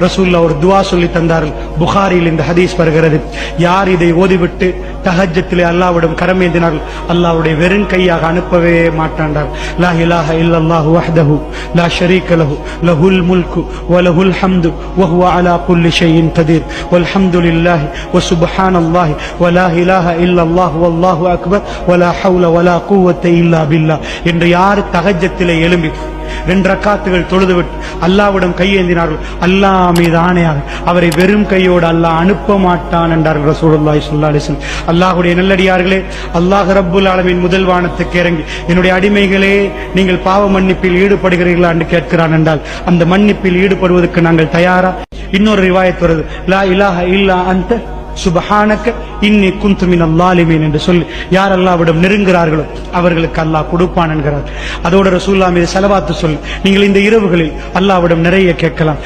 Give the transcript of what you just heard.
ரசூலுல்லாஹ் ஒரு துஆ சொல்லி தந்தார்கள். புகாரியில் இந்த ஹதீஸ் வருகிறது. யார் இதை ஓதிவிட்டு தஹஜ்ஜத்திலே அல்லாஹ்விடம் கரமேந்தினார்கள், அல்லாஹ்வுடைய வெறும் கையாக அனுப்பவே மாட்டாண்டார். லா இலாஹ இல்லல்லாஹு வஹ்தஹு லா ஷரீக லஹு லஹுல் முல்கு வ லஹுல் ஹம்து வ ஹுவ அலா குல்லி ஷைஇன் கதீர் வல்ஹம்துலில்லாஹி வ சுப்ஹானல்லாஹி வ லா இலாஹ இல்லல்லாஹு வல்லாஹு அக்பர் வ லா ஹவ்ல வ லா குவத்த இல்லா பில்லாஹ் என்று யார் தஹஜ்ஜத்திலே எழும்பி 2 ரக்காத்துகள் தொழுதுவிட்டு அல்லாஹ்விடம் கையேந்தினார்கள், அல்லாஹ் மீது ஆணையாக அவரை வெறும் கையோடு அல்லாஹ் அனுப்ப மாட்டான் என்றார்கள் ரசூலுல்லாஹி ஸல்லல்லாஹு அலைஹி வஸல்லம். அல்லாஹ்வுடைய நல்லடியார்களே, அல்லாஹ் ரப்புல் ஆலமீன் முதல் வானத்துக்கு இறங்கி என்னுடைய அடிமைகளே நீங்கள் பாவ மன்னிப்பில் ஈடுபடுகிறீர்களா என்று கேட்கிறான் என்றால் அந்த மன்னிப்பில் ஈடுபடுவதற்கு நாங்கள் தயாரா? இன்னொரு ரிவாயத் வருது, லா இலாஹ இல்லா அன்த சுப்ஹானக இன்னி குன்து மினல் ஸாலிமீன் என்று சொல்லி யார் அல்லாஹ்விடம் நெருங்குகிறார்களோ அவர்களுக்கு அல்லாஹ் கொடுப்பான் என்கிறார். அதோடு ரசூலுல்லாஹ் மீது ஸலவாத்து சொல்லி நீங்கள் இந்த இரவுகளில் அல்லாஹ்விடம் நிறைய கேட்கலாம்.